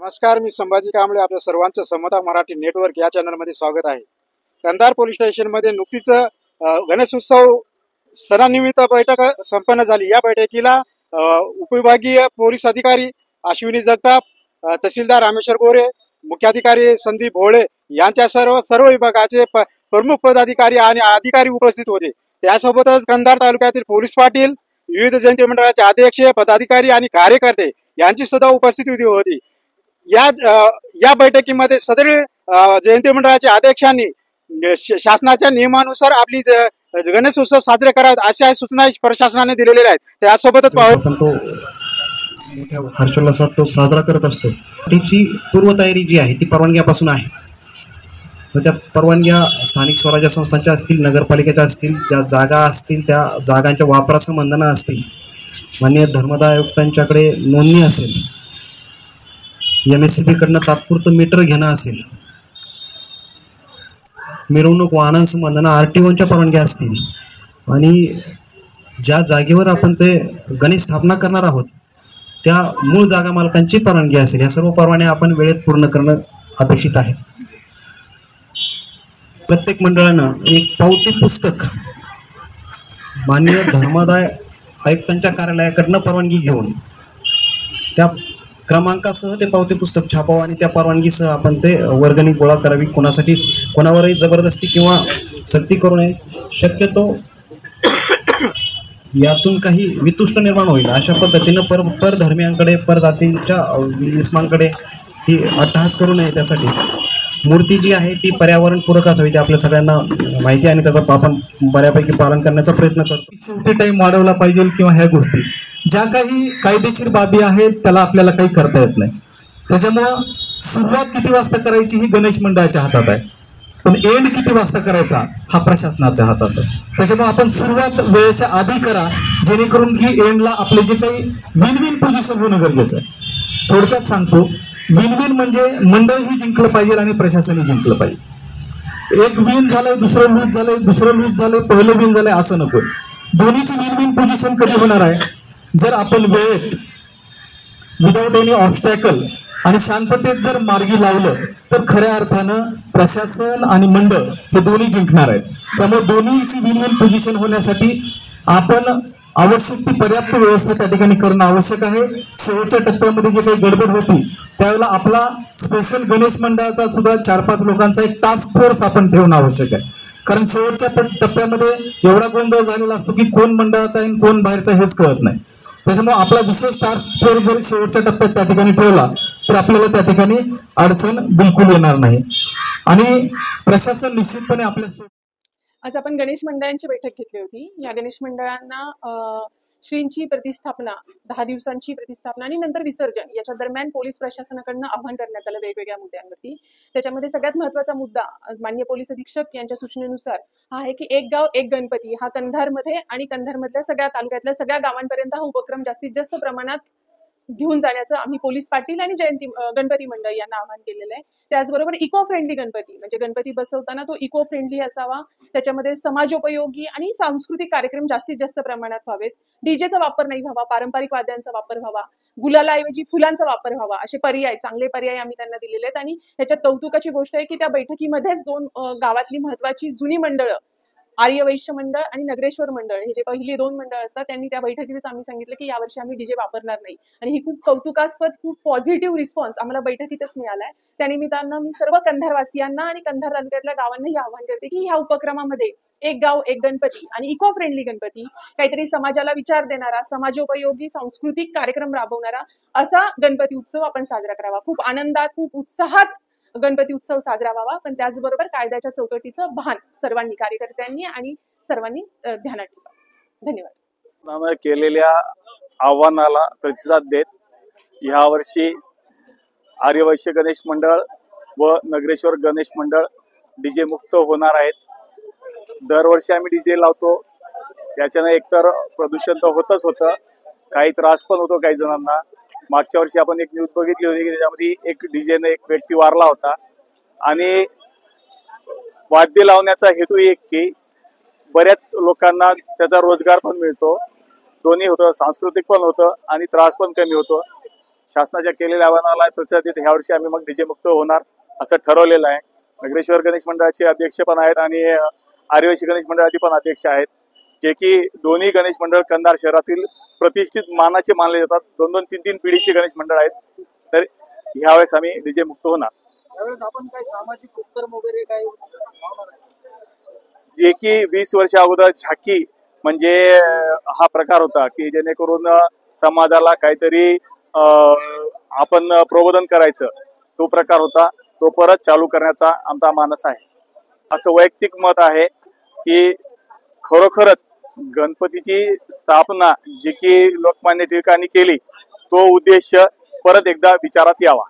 नमस्कार, मी संभाजी कांबळे. आपल्या सर्वांचं समता मराठी नेटवर्क या चॅनलमध्ये स्वागत आहे. कंधार पोलीस स्टेशनमध्ये नुकतीच गणेशोत्सव सणानिमित्त बैठक संपन्न झाली. या बैठकीला उपविभागीय पोलीस अधिकारी अश्विनी जगताप, तहसीलदार रामेश्वर गोरे, मुख्याधिकारी संदीप भोळे यांच्या सर्व विभागाचे प्रमुख पदाधिकारी आणि अधिकारी उपस्थित होते. त्यासोबतच कंधार तालुक्यातील पोलीस पाटील, विविध जयंती मंडळाचे अध्यक्ष, पदाधिकारी आणि कार्यकर्ते यांची सुद्धा उपस्थिती होती. या बैठकीमध्ये सदर जयंती मंडळाच्या अध्यक्षांनी शासनाच्या नियमानुसार आपली गणेशोत्सव साजरे करावेत अशा सूचना प्रशासनाने दिलेल्या आहेत. त्यासोबतच आपण तो मोठ्या हर्षोल्लासात तो साजरा करत असतो. त्याची पूर्वतयारी जी आहे ती परवानग्यापासून आहे. तर त्या परवानग्या स्थानिक स्वराज्य संस्थांच्या असतील, नगरपालिकेच्या असतील, ज्या जागा असतील त्या जागांच्या वापरासंबंधानं असतील, माननीय धर्मदाय आयुक्तांच्याकडे नोंदणी असेल, MSCB कडनं तात्पुरतं मीटर घेणं असेल, मिरवणूक वाहनांसंबंधानं RTOच्या परवानग्या असतील आणि ज्या जागेवर आपण ते गणेश स्थापना करणार आहोत त्या मूळ जागा मालकांची परवानगी असेल, या सर्व परवाने आपण वेळेत पूर्ण करणं अपेक्षित आहे. प्रत्येक मंडळानं एक पावती पुस्तक माननीय धर्मदाय आयुक्तांच्या कार्यालयाकडनं परवानगी घेऊन त्या क्रमांकासह ते पावती पुस्तक छापावं आणि त्या परवानगीसह आपण ते वर्गणी गोळा करावी. कोणावरही जबरदस्ती किंवा सक्ती करू नये. शक्यतो यातून काही वितुष्ट निर्माण होईल अशा पद्धतीनं परधर्मियांकडे, परजातीच्या इसमांकडे ती अट्टहास करू नये. त्यासाठी मूर्ती जी आहे ती पर्यावरणपूरक असावी, ते आपल्या सगळ्यांना माहिती आहे आणि त्याचं आपण बऱ्यापैकी पालन करण्याचा प्रयत्न करतो. शेवटी टाईम वाढवला पाहिजे किंवा ह्या गोष्टी ज्या काही कायदेशीर बाबी आहेत त्याला आपल्याला काही करता येत नाही. त्याच्यामुळं सुरुवात किती वाजता करायची ही गणेश मंडळाच्या हातात आहे, पण एंड किती वाजता करायचा हा प्रशासनाच्या हातात आहे. त्याच्यामुळे आपण सुरुवात वेळेच्या आधी करा, जेणेकरून की एंडला आपले जे काही विन विन पोझिशन होणं गरजेचं आहे. थोडक्यात सांगतो, विन विन म्हणजे मंडळही जिंकलं पाहिजे आणि प्रशासनही जिंकलं पाहिजे. एक विन झालंय, दुसरं लूज झालंय, दुसरं लूज झालंय, पहिलं विन झालंय असं नको. दोन्हीची विन विन पोझिशन कधी होणार आहे, जर आपण वेळेत विदाउट एनी ऑब्स्टॅकल आणि शांततेत जर मार्गी लावलं तर खऱ्या अर्थानं प्रशासन आणि मंडळ हे दोन्ही जिंकणार आहेत. त्यामुळे दोन्हीची विन विन पोझिशन होण्यासाठी आपण आवश्यक ती पर्याप्त व्यवस्था त्या ठिकाणी करणं आवश्यक आहे. शेवटच्या टप्प्यामध्ये जे काही गडबड होती त्यावेळेला आपला स्पेशल गणेश मंडळाचा सुद्धा 4-5 लोकांचा एक टास्क फोर्स आपण ठेवणं आवश्यक आहे. कारण शेवटच्या टप्प्यामध्ये एवढा गोंधळ झालेला असतो की कोण मंडळाचा आहे कोण बाहेरचा हेच कळत नाही. त्याच्यामुळे आपला विशेष टास्क फोर्स जर शेवटच्या टप्प्यात त्या ठिकाणी ठेवला तर आपल्याला त्या ठिकाणी अडचण बिलकुल येणार नाही आणि प्रशासन निश्चितपणे आपल्या. आज आपण गणेश मंडळांची बैठक घेतली होती. या गणेश मंडळांना श्रींची प्रतिस्थापना, 10 दिवसांची प्रतिस्थापना आणि नंतर विसर्जन याच्या दरम्यान पोलीस प्रशासनाकडनं आवाहन करण्यात आलं वेगवेगळ्या मुद्द्यांवरती. त्याच्यामध्ये सगळ्यात महत्त्वाचा मुद्दा माननीय पोलीस अधीक्षक यांच्या सूचनेनुसार हा आहे की एक गाव एक गणपती हा कंधारमध्ये आणि कंधारमधल्या सगळ्या तालुक्यातल्या सगळ्या गावांपर्यंत हा उपक्रम जास्तीत जास्त प्रमाणात घेऊन जाण्याचं आम्ही पोलीस पाटील आणि गणपती मंडळ यांना आवाहन केलेलं आहे. त्याचबरोबर इको फ्रेंडली गणपती म्हणजे गणपती बसवताना तो इको फ्रेंडली असावा, त्याच्यामध्ये समाजोपयोगी आणि सांस्कृतिक कार्यक्रम जास्तीत जास्त प्रमाणात व्हावेत, डीजेचा वापर नाही व्हावा, पारंपरिक वाद्यांचा वापर व्हावा, गुलालाऐवजी फुलांचा वापर व्हावा, असे पर्याय, चांगले पर्याय आम्ही त्यांना दिलेले आहेत. आणि ह्याच्यात कौतुकाची गोष्ट आहे की त्या बैठकीमध्येच 2 गावातली महत्वाची जुनी मंडळं, आर्यवैश्य मंडळ आणि नगरेश्वर मंडळ, हे जे पहिली 2 मंडळ असतात, त्यांनी त्या बैठकीतच आम्ही सांगितलं की यावर्षी आम्ही डीजे वापरणार नाही. आणि ही खूप कौतुकास्पद, खूप पॉझिटिव्ह रिस्पॉन्स आम्हाला बैठकीतच मिळालाय. त्यानिमित्तानं मी सर्व कंधारवासियांना आणि कंधार तालुक्यातल्या गावांनाही आवाहन करते की ह्या उपक्रमामध्ये एक गाव एक गणपती आणि इको फ्रेंडली गणपती, काहीतरी समाजाला विचार देणारा, समाजोपयोगी सांस्कृतिक कार्यक्रम राबवणारा असा गणपती उत्सव आपण साजरा करावा. खूप आनंदात, खूप उत्साहात गणपती उत्सव साजरा व्हावा, पण त्याचबरोबर कायद्याच्या चौकटीचं भान सर्वांनी, कार्यकर्त्यांनी आणि सर्वांनी ध्यानात ठेवा. धन्यवाद. केलेल्या आव्हानाला प्रतिसाद देत यावर्षी आर्यवैश्य गणेश मंडळ व नगरेश्वर गणेश मंडळ डीजे मुक्त होणार आहेत. दरवर्षी आम्ही डीजे लावतो, त्याच्यानं एकतर प्रदूषण तर होतच होतं, काही त्रास पण होतो काही जणांना. मागच्या वर्षी आपण एक न्यूज बघितली होती की त्याच्यामध्ये एक डीजेने एक व्यक्ती वारला होता. आणि वाद्य लावण्याचा हेतू एक की बऱ्याच लोकांना त्याचा रोजगार पण मिळतो, दोन्ही होतं, सांस्कृतिक पण होतं आणि त्रास पण कमी होतो. शासनाच्या केलेल्या आव्हानाला प्रतिसाद देत ह्या वर्षी आम्ही मग डीजे मुक्त होणार असं ठरवलेलं आहे. नगरेश्वर गणेश मंडळाचे अध्यक्ष पण आहेत आणि आर्यवैश्य गणेश मंडळाचे पण अध्यक्ष आहेत, जे की दोन्ही गणेश मंडळ कंधार शहरातील प्रतिष्ठित मानाचे मानले जातात. 2-2, 3-3 पिढीचे गणेश मंडळ आहेत. तर ह्यावेळेस आम्ही डीजे मुक्त होणार. त्यावेळेस आपण काय सामाजिक उपक्रम वगैरे काय जे की 20 वर्ष अगोदर झाकी म्हणजे हा प्रकार होता की जेणेकरून समाजाला काहीतरी आपण प्रबोधन करायचं, तो प्रकार होता, तो परत चालू करण्याचा आमचा मानस आहे. असं वैयक्तिक मत आहे की खरोखरच गणपतीची स्थापना जी की लोकमान्य टिळकांनी केली, तो उद्देश परत एकदा विचारात यावा.